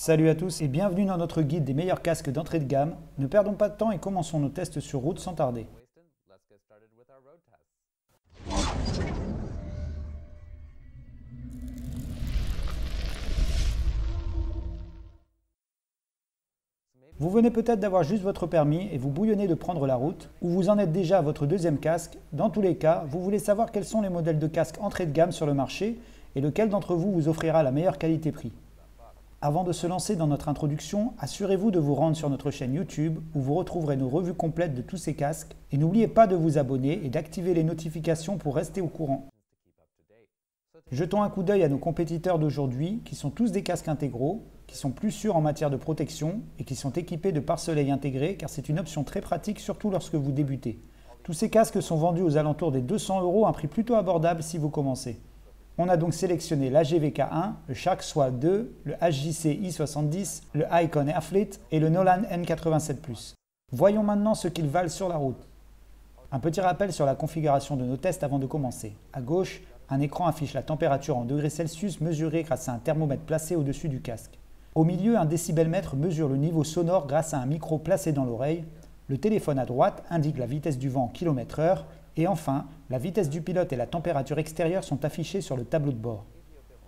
Salut à tous et bienvenue dans notre guide des meilleurs casques d'entrée de gamme. Ne perdons pas de temps et commençons nos tests sur route sans tarder. Vous venez peut-être d'avoir juste votre permis et vous bouillonnez de prendre la route, ou vous en êtes déjà à votre deuxième casque. Dans tous les cas, vous voulez savoir quels sont les modèles de casques entrée de gamme sur le marché et lequel d'entre vous offrira la meilleure qualité-prix. Avant de se lancer dans notre introduction, assurez-vous de vous rendre sur notre chaîne YouTube où vous retrouverez nos revues complètes de tous ces casques et n'oubliez pas de vous abonner et d'activer les notifications pour rester au courant. Jetons un coup d'œil à nos compétiteurs d'aujourd'hui qui sont tous des casques intégraux, qui sont plus sûrs en matière de protection et qui sont équipés de pare-soleil intégrés car c'est une option très pratique surtout lorsque vous débutez. Tous ces casques sont vendus aux alentours des 200 €, un prix plutôt abordable si vous commencez. On a donc sélectionné l'AGVK1, le Shark Swell 2, le HJC i70, le Icon Airfleet et le Nolan N87+. Voyons maintenant ce qu'ils valent sur la route. Un petit rappel sur la configuration de nos tests avant de commencer. À gauche, un écran affiche la température en degrés Celsius mesurée grâce à un thermomètre placé au-dessus du casque. Au milieu, un décibelmètre mesure le niveau sonore grâce à un micro placé dans l'oreille. Le téléphone à droite indique la vitesse du vent en km/h. Et enfin, la vitesse du pilote et la température extérieure sont affichées sur le tableau de bord.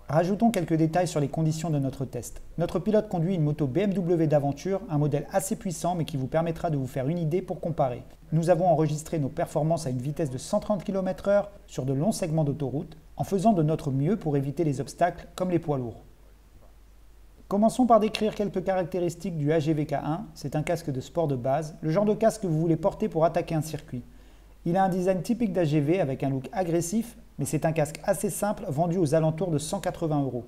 Rajoutons quelques détails sur les conditions de notre test. Notre pilote conduit une moto BMW d'aventure, un modèle assez puissant mais qui vous permettra de vous faire une idée pour comparer. Nous avons enregistré nos performances à une vitesse de 130 km/h sur de longs segments d'autoroute, en faisant de notre mieux pour éviter les obstacles comme les poids lourds. Commençons par décrire quelques caractéristiques du AGVK1. C'est un casque de sport de base, le genre de casque que vous voulez porter pour attaquer un circuit. Il a un design typique d'AGV avec un look agressif, mais c'est un casque assez simple vendu aux alentours de 180 €.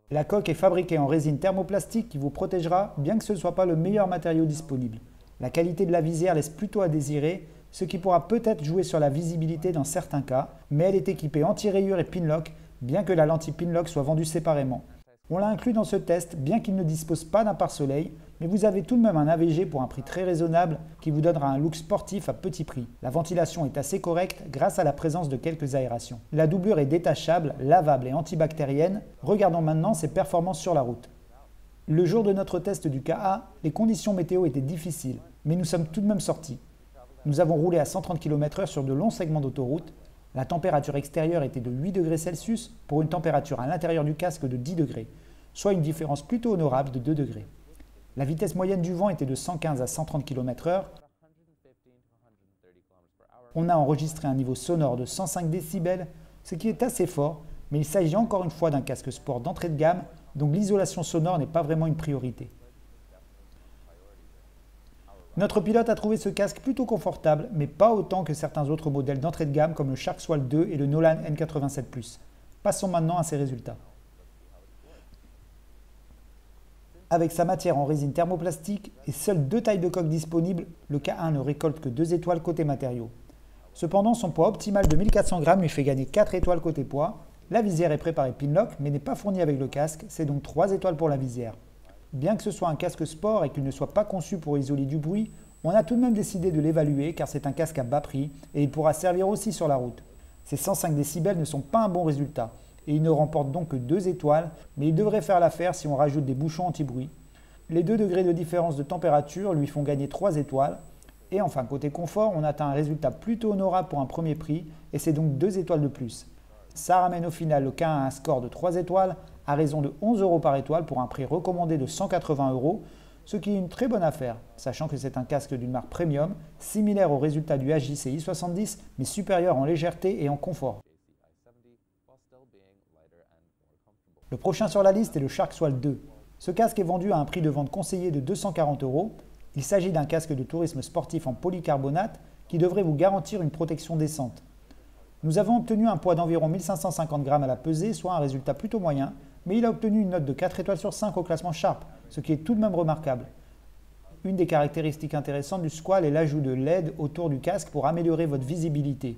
La coque est fabriquée en résine thermoplastique qui vous protégera bien que ce ne soit pas le meilleur matériau disponible. La qualité de la visière laisse plutôt à désirer, ce qui pourra peut-être jouer sur la visibilité dans certains cas, mais elle est équipée anti-rayures et pinlock, bien que la lentille pinlock soit vendue séparément. On l'a inclus dans ce test, bien qu'il ne dispose pas d'un pare-soleil, mais vous avez tout de même un AVG pour un prix très raisonnable qui vous donnera un look sportif à petit prix. La ventilation est assez correcte grâce à la présence de quelques aérations. La doublure est détachable, lavable et antibactérienne. Regardons maintenant ses performances sur la route. Le jour de notre test du KA, les conditions météo étaient difficiles, mais nous sommes tout de même sortis. Nous avons roulé à 130 km/h sur de longs segments d'autoroute. La température extérieure était de 8 degrés Celsius pour une température à l'intérieur du casque de 10 degrés, soit une différence plutôt honorable de 2 degrés. La vitesse moyenne du vent était de 115 à 130 km/h. On a enregistré un niveau sonore de 105 décibels, ce qui est assez fort, mais il s'agit encore une fois d'un casque sport d'entrée de gamme, donc l'isolation sonore n'est pas vraiment une priorité. Notre pilote a trouvé ce casque plutôt confortable, mais pas autant que certains autres modèles d'entrée de gamme comme le Shark Swell 2 et le Nolan N87+. Passons maintenant à ses résultats. Avec sa matière en résine thermoplastique et seules 2 tailles de coque disponibles, le K1 ne récolte que 2 étoiles côté matériaux. Cependant, son poids optimal de 1400 g lui fait gagner 4 étoiles côté poids. La visière est préparée pinlock mais n'est pas fournie avec le casque, c'est donc 3 étoiles pour la visière. Bien que ce soit un casque sport et qu'il ne soit pas conçu pour isoler du bruit, on a tout de même décidé de l'évaluer car c'est un casque à bas prix et il pourra servir aussi sur la route. Ces 105 décibels ne sont pas un bon résultat et il ne remporte donc que 2 étoiles, mais il devrait faire l'affaire si on rajoute des bouchons anti-bruit. Les 2 degrés de différence de température lui font gagner 3 étoiles. Et enfin, côté confort, on atteint un résultat plutôt honorable pour un premier prix et c'est donc 2 étoiles de plus. Ça ramène au final le K1 à un score de 3 étoiles à raison de 11 € par étoile pour un prix recommandé de 180 €, ce qui est une très bonne affaire, sachant que c'est un casque d'une marque premium, similaire au résultat du HJC i70, mais supérieur en légèreté et en confort. Le prochain sur la liste est le Shark Swell 2. Ce casque est vendu à un prix de vente conseillé de 240 €. Il s'agit d'un casque de tourisme sportif en polycarbonate qui devrait vous garantir une protection décente. Nous avons obtenu un poids d'environ 1550 g à la pesée, soit un résultat plutôt moyen, mais il a obtenu une note de 4 étoiles sur 5 au classement Sharp, ce qui est tout de même remarquable. Une des caractéristiques intéressantes du Squall est l'ajout de LED autour du casque pour améliorer votre visibilité.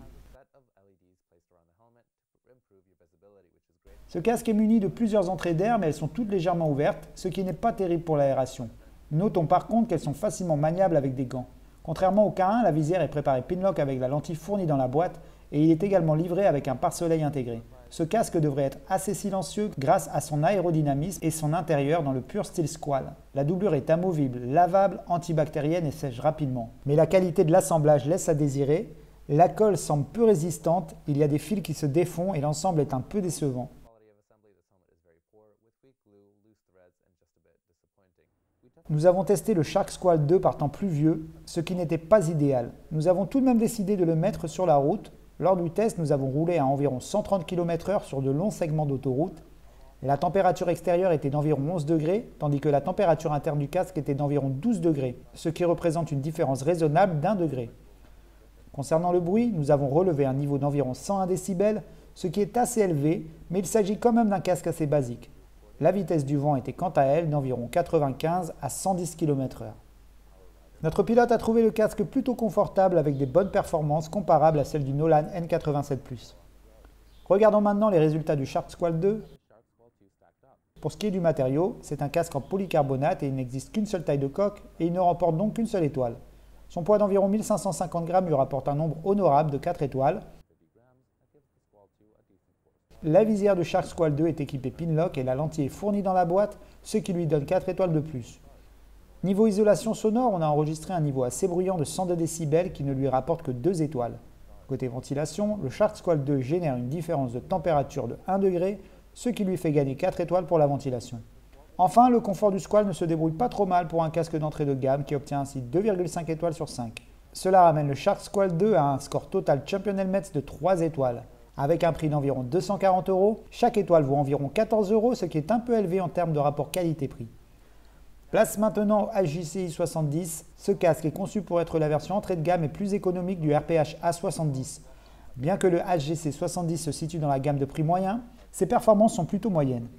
Ce casque est muni de plusieurs entrées d'air, mais elles sont toutes légèrement ouvertes, ce qui n'est pas terrible pour l'aération. Notons par contre qu'elles sont facilement maniables avec des gants. Contrairement au K1, la visière est préparée pinlock avec la lentille fournie dans la boîte et il est également livré avec un pare-soleil intégré. Ce casque devrait être assez silencieux grâce à son aérodynamisme et son intérieur dans le pur style Squall. La doublure est amovible, lavable, antibactérienne et sèche rapidement. Mais la qualité de l'assemblage laisse à désirer. La colle semble peu résistante, il y a des fils qui se défont et l'ensemble est un peu décevant. Nous avons testé le Shark Squall 2 par temps pluvieux, ce qui n'était pas idéal. Nous avons tout de même décidé de le mettre sur la route. Lors du test, nous avons roulé à environ 130 km/h sur de longs segments d'autoroute. La température extérieure était d'environ 11 degrés, tandis que la température interne du casque était d'environ 12 degrés, ce qui représente une différence raisonnable d'1 degré. Concernant le bruit, nous avons relevé un niveau d'environ 101 décibels, ce qui est assez élevé, mais il s'agit quand même d'un casque assez basique. La vitesse du vent était quant à elle d'environ 95 à 110 km/h. Notre pilote a trouvé le casque plutôt confortable avec des bonnes performances comparables à celles du Nolan N87+. Regardons maintenant les résultats du Shark Squall 2. Pour ce qui est du matériau, c'est un casque en polycarbonate et il n'existe qu'une seule taille de coque et il ne remporte donc qu'une seule étoile. Son poids d'environ 1550 grammes lui rapporte un nombre honorable de 4 étoiles. La visière du Shark Squall 2 est équipée Pinlock et la lentille est fournie dans la boîte, ce qui lui donne 4 étoiles de plus. Niveau isolation sonore, on a enregistré un niveau assez bruyant de 102 décibels qui ne lui rapporte que 2 étoiles. Côté ventilation, le Shark Squall 2 génère une différence de température de 1 degré, ce qui lui fait gagner 4 étoiles pour la ventilation. Enfin, le confort du Squall ne se débrouille pas trop mal pour un casque d'entrée de gamme qui obtient ainsi 2,5 étoiles sur 5. Cela ramène le Shark Squall 2 à un score total Champion Helmets de 3 étoiles. Avec un prix d'environ 240 €, chaque étoile vaut environ 14 €, ce qui est un peu élevé en termes de rapport qualité-prix. Place maintenant au HJCI 70. Ce casque est conçu pour être la version entrée de gamme et plus économique du RPH A70. Bien que le HGC 70 se situe dans la gamme de prix moyen, ses performances sont plutôt moyennes.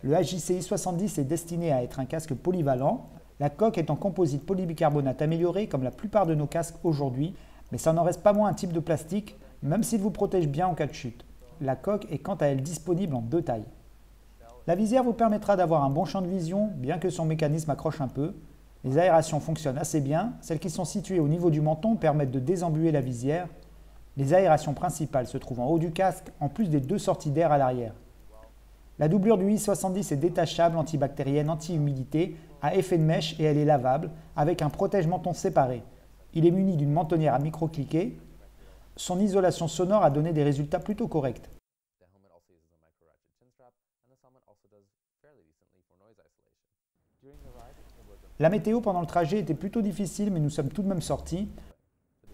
Le HJCI 70 est destiné à être un casque polyvalent. La coque est en composite polybicarbonate amélioré comme la plupart de nos casques aujourd'hui, mais ça n'en reste pas moins un type de plastique, même s'il vous protège bien en cas de chute. La coque est quant à elle disponible en 2 tailles. La visière vous permettra d'avoir un bon champ de vision, bien que son mécanisme accroche un peu. Les aérations fonctionnent assez bien, celles qui sont situées au niveau du menton permettent de désembuer la visière. Les aérations principales se trouvent en haut du casque, en plus des 2 sorties d'air à l'arrière. La doublure du I70 est détachable, antibactérienne, anti-humidité, à effet de mèche et elle est lavable, avec un protège-menton séparé. Il est muni d'une mentonnière à micro-cliquet. Son isolation sonore a donné des résultats plutôt corrects. La météo pendant le trajet était plutôt difficile, mais nous sommes tout de même sortis.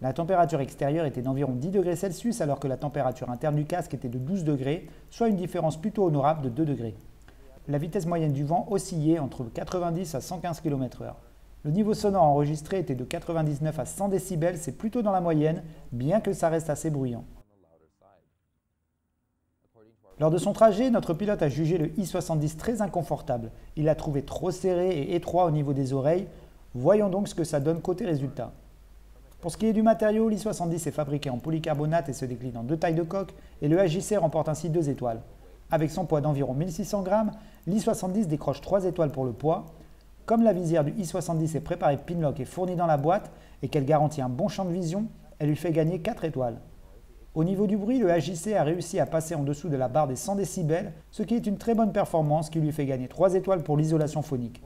La température extérieure était d'environ 10 degrés Celsius, alors que la température interne du casque était de 12 degrés, soit une différence plutôt honorable de 2 degrés. La vitesse moyenne du vent oscillait entre 90 à 115 km/h. Le niveau sonore enregistré était de 99 à 100 décibels, c'est plutôt dans la moyenne, bien que ça reste assez bruyant. Lors de son trajet, notre pilote a jugé le I70 très inconfortable. Il l'a trouvé trop serré et étroit au niveau des oreilles. Voyons donc ce que ça donne côté résultat. Pour ce qui est du matériau, l'I70 est fabriqué en polycarbonate et se décline en 2 tailles de coque, et le HJC remporte ainsi 2 étoiles. Avec son poids d'environ 1600 grammes, l'I70 décroche 3 étoiles pour le poids. Comme la visière du I70 est préparée Pinlock et fournie dans la boîte, et qu'elle garantit un bon champ de vision, elle lui fait gagner 4 étoiles. Au niveau du bruit, le HJC a réussi à passer en dessous de la barre des 100 décibels, ce qui est une très bonne performance qui lui fait gagner 3 étoiles pour l'isolation phonique.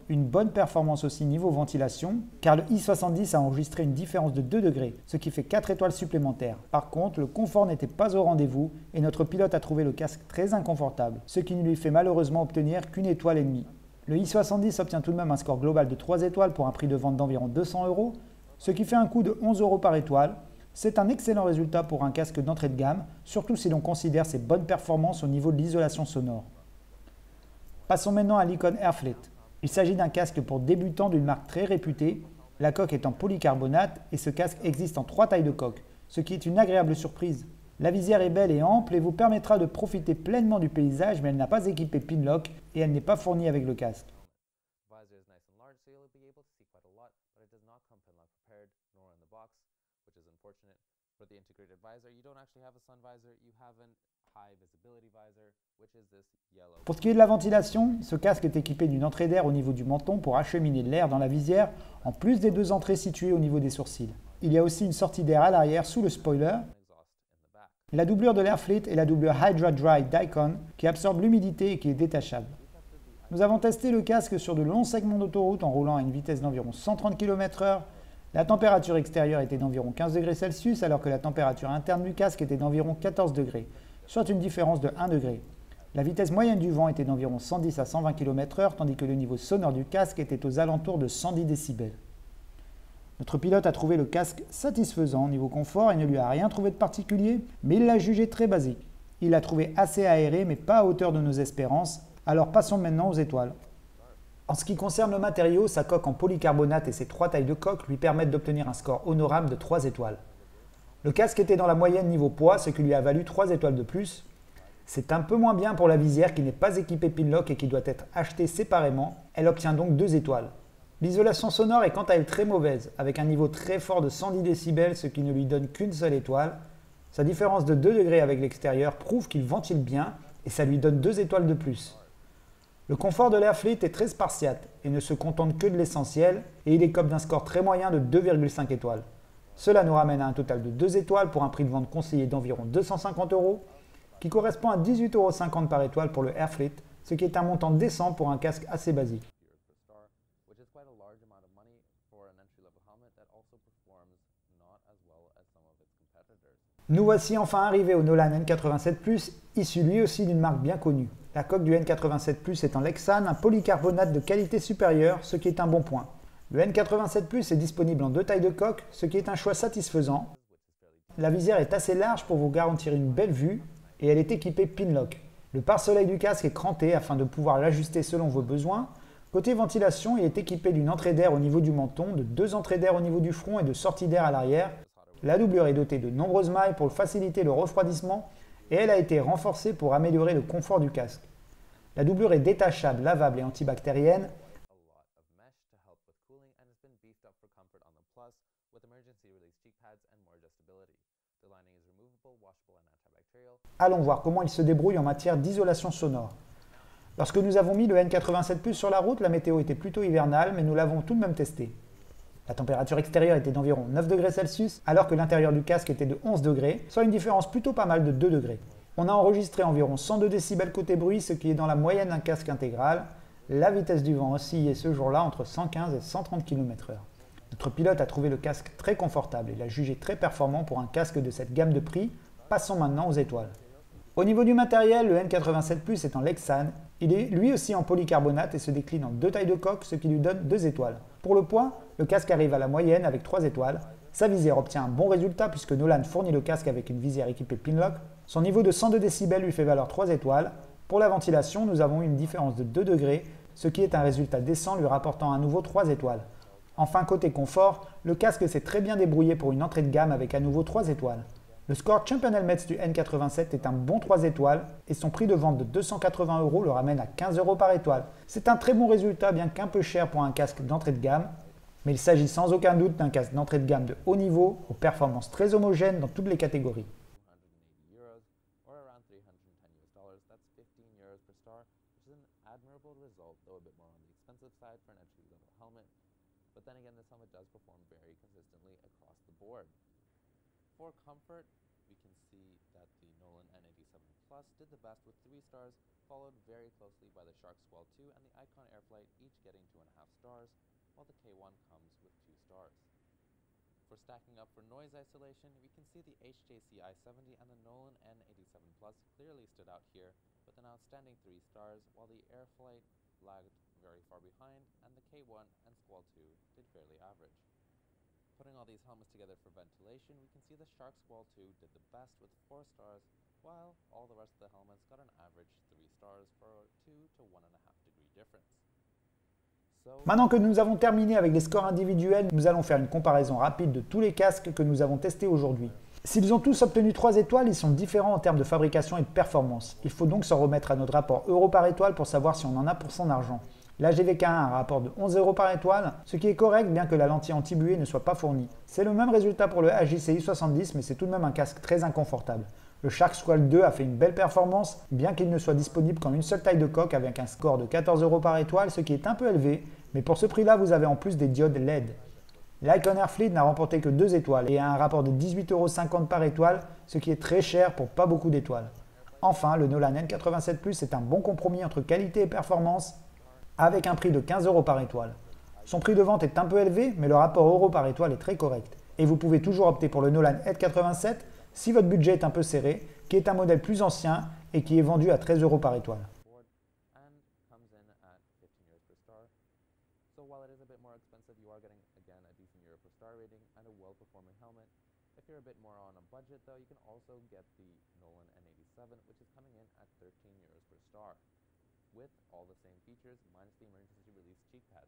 Une bonne performance aussi niveau ventilation, car le I70 a enregistré une différence de 2 degrés, ce qui fait 4 étoiles supplémentaires. Par contre, le confort n'était pas au rendez-vous et notre pilote a trouvé le casque très inconfortable, ce qui ne lui fait malheureusement obtenir qu'une étoile et demie. Le I70 obtient tout de même un score global de 3 étoiles pour un prix de vente d'environ 200 €, ce qui fait un coût de 11 € par étoile. C'est un excellent résultat pour un casque d'entrée de gamme, surtout si l'on considère ses bonnes performances au niveau de l'isolation sonore. Passons maintenant à l'Icon Airfleet. Il s'agit d'un casque pour débutants d'une marque très réputée. La coque est en polycarbonate et ce casque existe en 3 tailles de coque, ce qui est une agréable surprise. La visière est belle et ample et vous permettra de profiter pleinement du paysage, mais elle n'a pas équipé Pinlock et elle n'est pas fournie avec le casque. Pour ce qui est de la ventilation, ce casque est équipé d'une entrée d'air au niveau du menton pour acheminer l'air dans la visière, en plus des 2 entrées situées au niveau des sourcils. Il y a aussi une sortie d'air à l'arrière sous le spoiler. La doublure de l'Airfleet est la doublure Hydra Dry Dicon qui absorbe l'humidité et qui est détachable. Nous avons testé le casque sur de longs segments d'autoroute en roulant à une vitesse d'environ 130 km/h. La température extérieure était d'environ 15 degrés Celsius alors que la température interne du casque était d'environ 14 degrés, soit une différence de 1 degré. La vitesse moyenne du vent était d'environ 110 à 120 km/h tandis que le niveau sonore du casque était aux alentours de 110 décibels. Notre pilote a trouvé le casque satisfaisant au niveau confort et ne lui a rien trouvé de particulier, mais il l'a jugé très basique. Il l'a trouvé assez aéré mais pas à hauteur de nos espérances, alors passons maintenant aux étoiles. En ce qui concerne le matériau, sa coque en polycarbonate et ses 3 tailles de coque lui permettent d'obtenir un score honorable de 3 étoiles. Le casque était dans la moyenne niveau poids, ce qui lui a valu 3 étoiles de plus. C'est un peu moins bien pour la visière qui n'est pas équipée Pinlock et qui doit être achetée séparément. Elle obtient donc 2 étoiles. L'isolation sonore est quant à elle très mauvaise, avec un niveau très fort de 110 décibels, ce qui ne lui donne qu'une seule étoile. Sa différence de 2 degrés avec l'extérieur prouve qu'il ventile bien et ça lui donne 2 étoiles de plus. Le confort de l'Airfleet est très spartiate et ne se contente que de l'essentiel et il écope d'un score très moyen de 2,5 étoiles. Cela nous ramène à un total de 2 étoiles pour un prix de vente conseillé d'environ 250 €, qui correspond à 18,50 € par étoile pour le Airfleet, ce qui est un montant décent pour un casque assez basique. Nous voici enfin arrivés au Nolan N87+, issu lui aussi d'une marque bien connue. La coque du N87+, est en Lexan, un polycarbonate de qualité supérieure, ce qui est un bon point. Le N87+, est disponible en 2 tailles de coque, ce qui est un choix satisfaisant. La visière est assez large pour vous garantir une belle vue et elle est équipée Pinlock. Le pare-soleil du casque est cranté afin de pouvoir l'ajuster selon vos besoins. Côté ventilation, il est équipé d'une entrée d'air au niveau du menton, de 2 entrées d'air au niveau du front et de sorties d'air à l'arrière. La doublure est dotée de nombreuses mailles pour faciliter le refroidissement et elle a été renforcée pour améliorer le confort du casque. La doublure est détachable, lavable et antibactérienne. Allons voir comment il se débrouille en matière d'isolation sonore. Lorsque nous avons mis le N87+ sur la route, la météo était plutôt hivernale, mais nous l'avons tout de même testé. La température extérieure était d'environ 9 degrés Celsius, alors que l'intérieur du casque était de 11 degrés, soit une différence plutôt pas mal de 2 degrés. On a enregistré environ 102 décibels côté bruit, ce qui est dans la moyenne d'un casque intégral. La vitesse du vent oscillait ce jour-là entre 115 et 130 km/h. Notre pilote a trouvé le casque très confortable et l'a jugé très performant pour un casque de cette gamme de prix. Passons maintenant aux étoiles. Au niveau du matériel, le N87+ est en Lexan. Il est lui aussi en polycarbonate et se décline en 2 tailles de coque, ce qui lui donne 2 étoiles. Pour le poids, le casque arrive à la moyenne avec 3 étoiles. Sa visière obtient un bon résultat puisque Nolan fournit le casque avec une visière équipée Pinlock. Son niveau de 102 décibels lui fait valoir 3 étoiles. Pour la ventilation, nous avons eu une différence de 2 degrés, ce qui est un résultat décent lui rapportant à nouveau 3 étoiles. Enfin, côté confort, le casque s'est très bien débrouillé pour une entrée de gamme avec à nouveau 3 étoiles. Le score Champion Helmets du N87 est un bon 3 étoiles et son prix de vente de 280 € le ramène à 15 € par étoile. C'est un très bon résultat, bien qu'un peu cher pour un casque d'entrée de gamme, mais il s'agit sans aucun doute d'un casque d'entrée de gamme de haut niveau, aux performances très homogènes dans toutes les catégories. For comfort, we can see that the Nolan N87 Plus did the best with 3 stars, followed very closely by the Shark Squall 2 and the Icon Airflight, each getting 2.5 stars, while the K1 comes with 2 stars. For stacking up for noise isolation, we can see the HJC i70 and the Nolan N87 Plus clearly stood out here with an outstanding 3 stars, while the Airflight lagged very far behind and the K1 and Squall 2 did fairly average. Putting all these helmets together for ventilation, we can see the Shark Squall 2 did the best with 4 stars, while all the rest of the helmets got an average 3 stars for a 2 to 1.5 degree difference. Maintenant que nous avons terminé avec les scores individuels, nous allons faire une comparaison rapide de tous les casques que nous avons testés aujourd'hui. S'ils ont tous obtenu 3 étoiles, ils sont différents en termes de fabrication et de performance. Il faut donc s'en remettre à notre rapport euro par étoile pour savoir si on en a pour son argent. La GVK1 a un rapport de 11 € par étoile, ce qui est correct bien que la lentille anti-buée ne soit pas fournie. C'est le même résultat pour le HJCI 70, mais c'est tout de même un casque très inconfortable. Le Shark Squall 2 a fait une belle performance, bien qu'il ne soit disponible qu'en une seule taille de coque avec un score de 14 € par étoile, ce qui est un peu élevé, mais pour ce prix-là, vous avez en plus des diodes LED. L'Icon Air Fleet n'a remporté que 2 étoiles et a un rapport de 18,50 € par étoile, ce qui est très cher pour pas beaucoup d'étoiles. Enfin, le Nolan N87 Plus est un bon compromis entre qualité et performance avec un prix de 15 € par étoile. Son prix de vente est un peu élevé, mais le rapport euro par étoile est très correct. Et vous pouvez toujours opter pour le Nolan N87 si votre budget est un peu serré, qui est un modèle plus ancien et qui est vendu à 13 € par étoile. So while it is a bit more expensive, you are getting, again, a decent Euro per star rating and a well-performing helmet. If you're a bit more on a budget, though, you can also get the Nolan N87, which is coming in at 13 euros per star, with all the same features, minus the emergency release cheek pads.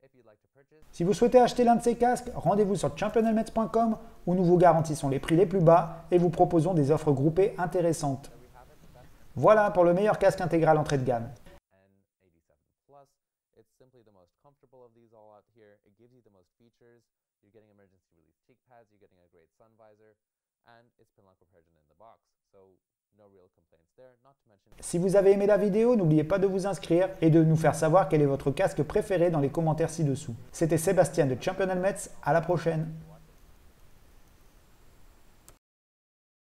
If you'd like to purchase... Si vous souhaitez acheter l'un de ces casques, rendez-vous sur championhelmets.com où nous vous garantissons les prix les plus bas et vous proposons des offres groupées intéressantes. Voilà pour le meilleur casque intégral entrée de gamme. It's simply the most comfortable of these all out here. It gives you the most features. You're getting emergency release cheek pads, you're getting a great sun visor, and it's Pinlock Compression in the box. So no real complaints there, not to mention... Si vous avez aimé la vidéo, n'oubliez pas de vous inscrire et de nous faire savoir quel est votre casque préféré dans les commentaires ci-dessous. C'était Sébastien de Champion Helmets, à la prochaine.